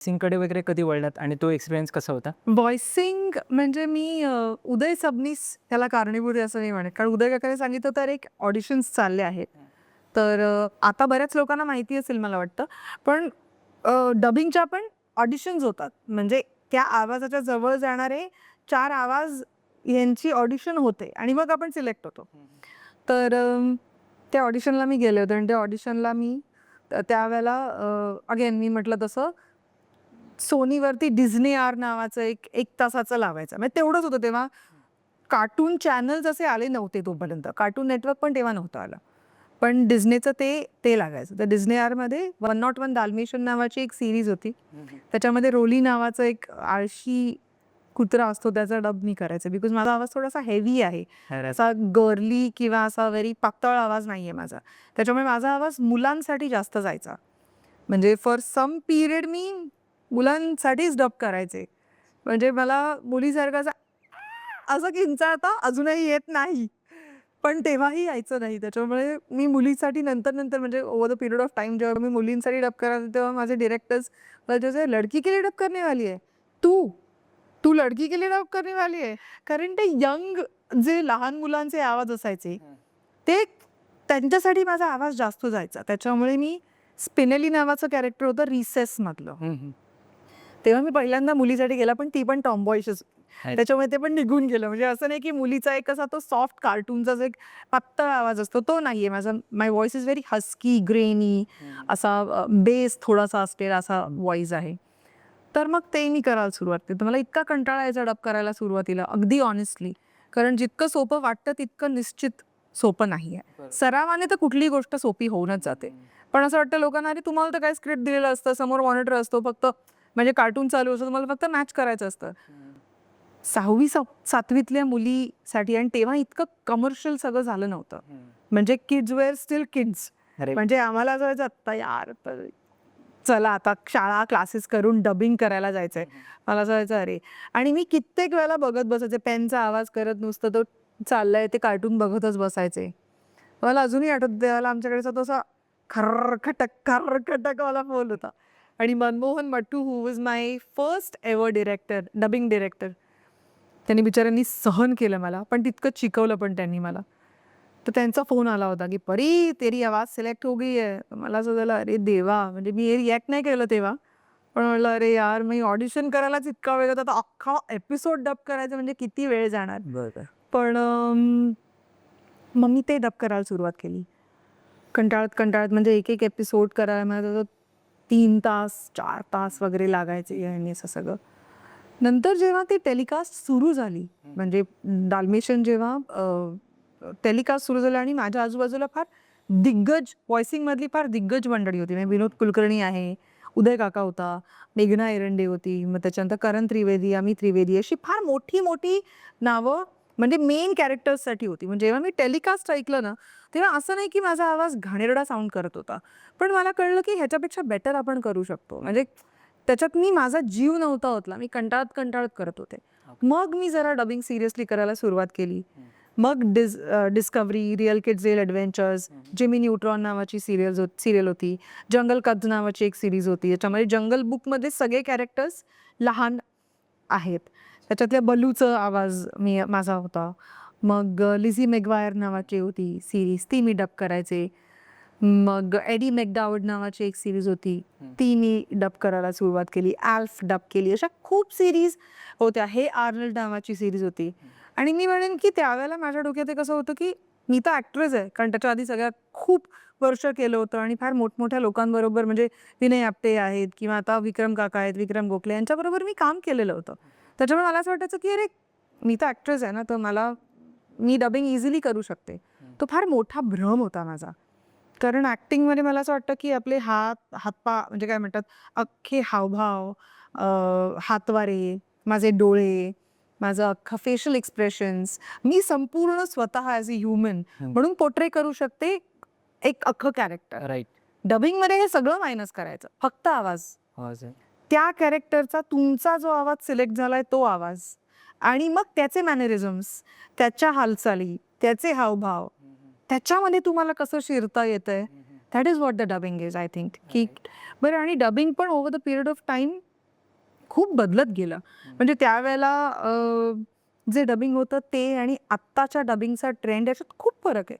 सिंगकडे वगैरे कधी वळलात आणि तो एक्सपिरियन्स कसा होता? व्हॉइसिंग म्हणजे मी उदय सबनीस त्याला कारणीभूत आहे असं नाही म्हणत. कारण उदय काकाने सांगितलं तर एक ऑडिशन्स चालले आहेत. तर आता बऱ्याच लोकांना माहिती असेल मला वाटतं. पण डबिंगच्या पण ऑडिशन्स होतात. म्हणजे त्या आवाजाच्या जवळ जाणारे 4 आवाज यांची ऑडिशन होते आणि मग आपण सिलेक्ट होतो. तर त्या ऑडिशनला मी गेले होते आणि त्या ऑडिशनला मी त्यावेळेला अगेन मी म्हटलं तसं सोनीवरती डिझनी आर नावाचं एक तासाचं लावायचं. म्हणजे तेवढंच होतं तेव्हा. कार्टून चॅनल्स असे आले नव्हते तोपर्यंत. कार्टून नेटवर्क पण तेव्हा नव्हतं आलं. पण डिझनीचं ते लागायचं. तर डिझनी आरमध्ये 101 दाल्मेशियन नावाची एक सीरीज होती. त्याच्यामध्ये रोली नावाचं एक आळशी कुत्रा असतो त्याचा डब मी करायचं. बिकॉज माझा आवाज थोडासा हेवी आहे. असा गर्ली किंवा असा व्हेरी पातळ आवाज नाहीये माझा. त्याच्यामुळे माझा आवाज मुलांसाठी जास्त जायचा. म्हणजे फॉर सम पिरियड मी मुलांसाठीच डब करायचे. म्हणजे मला मुलीसारखं असं किंचाळता अजूनही येत नाही. पण तेव्हाही यायचं नाही. त्याच्यामुळे मी मुलीसाठी नंतर म्हणजे over the period of time जेव्हा मी मुलींसाठी डब करायचे तेव्हा माझे डिरेक्टर्स म्हणायचे, "लडकी के लिए डब करने वाली है? तू? तू लडकी के लिए डब करने वाली है?" कारण ते यंग जे लहान मुलांचे आवाज असायचे ते त्यांच्यासाठी माझा आवाज जास्त जायचा. त्याच्यामुळे मी स्पिनेली नावाचं कॅरेक्टर होतं रिसेसमधलं. तेव्हा मी पहिल्यांदा मुलीसाठी गेला पण ती पण टॉमबॉयशच. त्याच्यामुळे ते पण निघून गेलं. म्हणजे असं नाही की मुलीचा एक असा तो सॉफ्ट कार्टूनचा जो एक पातळ आवाज असतो तो नाहीये माझा. My voice is very husky grainy असा बेस थोडासा असलेला असा व्हॉइस आहे. तर मग ते मी करायला सुरुवात केली. तर मला इतका कंटाळा यायचा डब करायला सुरुवातीला अगदी ऑनेस्टली. कारण जितकं सोपं वाटतं तितकं निश्चित सोपं नाही आहे. सरावाने तर कुठलीही गोष्ट सोपी होऊनच जाते. पण असं वाटतं लोकांना अरे तुम्हाला तर काय स्क्रिप्ट दिलेलं असतं, समोर मॉनिटर असतो, फक्त म्हणजे कार्टून चालू असतं, तुम्हाला फक्त मॅच करायचं असतं. 6वी 7वीतल्या मुलीसाठी आणि तेव्हा इतकं कमर्शियल सगळं झालं नव्हतं. म्हणजे किड्स वेअर स्टील किड्स. म्हणजे आम्हाला असं व्हायचं आता यार चला आता शाळा क्लासेस करून डबिंग करायला जायचंय. मला असं व्हायचं अरे. आणि मी कित्येक वेळेला बघत बसायचे पेनचा आवाज करत नुसतं तो चाललाय ते कार्टून बघतच बसायचे. मला अजूनही आठवतं त्यावेळेला आमच्याकडे तो असा खर्रखटक वाला फोन होता. आणि Manmohan Mattoo who was my first ever director, dubbing director. त्यांनी बिचाऱ्यांनी सहन केलं मला, पण तितकंच शिकवलं पण त्यांनी मला. तर त्यांचा फोन आला होता, की "परी तेरी आवाज सिलेक्ट हो गई है." मला असं झालं, अरे देवा! म्हणजे मी हे रिॲक्ट नाही केलं तेव्हा. पण म्हटलं, "अरे यार, मी ऑडिशन करायलाच इतका वेळ जातो, आता अख्खा एपिसोड डब करायचा म्हणजे किती वेळ जाणार?" बरं. पण मग मी ते डब करायला सुरुवात केली. कंटाळत म्हणजे एक एपिसोड करायला मला 3 तास, 4 तास वगैरे लागायचे आणि असं सगळं. नंतर जेव्हा ती टेलिकास्ट सुरू झाली, म्हणजे दाल्मेशियन जेव्हा टेलिकास्ट सुरू झालं आणि माझ्या आजूबाजूला फार दिग्गज व्हॉइसिंगमधली फार दिग्गज मंडळी होती. म्हणजे विनोद कुलकर्णी आहे, उदय काका होता, मेघना एरंडे होती, मग त्याच्यानंतर करण त्रिवेदी, अमित त्रिवेदी अशी फार मोठी नावं म्हणजे मेन कॅरेक्टर्ससाठी होती. म्हणजे जेव्हा मी टेलिकास्ट ऐकलं ना, तेव्हा असं नाही की माझा आवाज घाणेरडा साऊंड करत होता. पण मला कळलं की ह्याच्यापेक्षा बेटर आपण करू शकतो. म्हणजे त्याच्यात मी माझा जीव नव्हता ओतला. मी कंटाळत करत होते. मग मी जरा डबिंग सिरियसली करायला सुरुवात केली. मग discovery, real kids real adventures, Jimmy neutron नावाची सिरियल होती. जंगल कब्ज नावाची एक सिरीज होती. याच्यामध्ये जंगल बुकमध्ये सगळे कॅरेक्टर्स लहान आहेत. त्याच्यातल्या बलूचा आवाज माझा होता. मग लिझी मेगवायर नावाची होती सीरीज, ती मी डब करायचे. मग एडी मेकडावर्ड नावाची एक सिरीज होती, ती मी डब करायला सुरुवात केली. आल्फ डब केली. अशा खूप सिरीज होत्या. हे आर्नल्ड नावाची सिरीज होती. आणि मी म्हणेन की त्यावेळेला माझ्या डोक्यात कसं होतं की मी तर ॲक्ट्रेस आहे, कारण त्याच्या आधी सगळ्या खूप वर्ष केलं होतं आणि फार मोठमोठ्या लोकांबरोबर म्हणजे विनय आपटे आहेत किंवा आता विक्रम काका आहेत, विक्रम गोखले यांच्याबरोबर मी काम केलेलं होतं. त्याच्यामुळे मला असं वाटायचं की अरे मी तर ॲक्ट्रेस आहे ना, तर मी डबिंग इझिली करू शकते. तो फार मोठा भ्रम होता माझा. कारण ॲक्टिंगमध्ये मला असं वाटतं की आपले हातपाय म्हणजे काय म्हणतात अख्खे हावभाव, हातवारे, माझे डोळे, माझं अख्खं फेशियल एक्सप्रेशन्स मी संपूर्ण स्वतः ॲज अ ह्युमन म्हणून पोर्ट्रे करू शकते एक अख्खं कॅरेक्टर. राईट. डबिंगमध्ये हे सगळं मायनस करायचं, फक्त आवाज. त्या कॅरेक्टरचा तुमचा जो आवाज सिलेक्ट झालाय तो आवाज आणि मग त्याचे मॅनरिझम्स, त्याच्या हालचाली, त्याचे हावभाव, त्याच्यामध्ये तुम्हाला कसं शिरता येतंय. That is what the dubbing is I think. की बरं आणि डबिंग पण over the period of time खूप बदलत गेलं. म्हणजे त्यावेळेला जे डबिंग होतं ते आणि आत्ताच्या डबिंगचा ट्रेंड याच्यात खूप फरक आहे.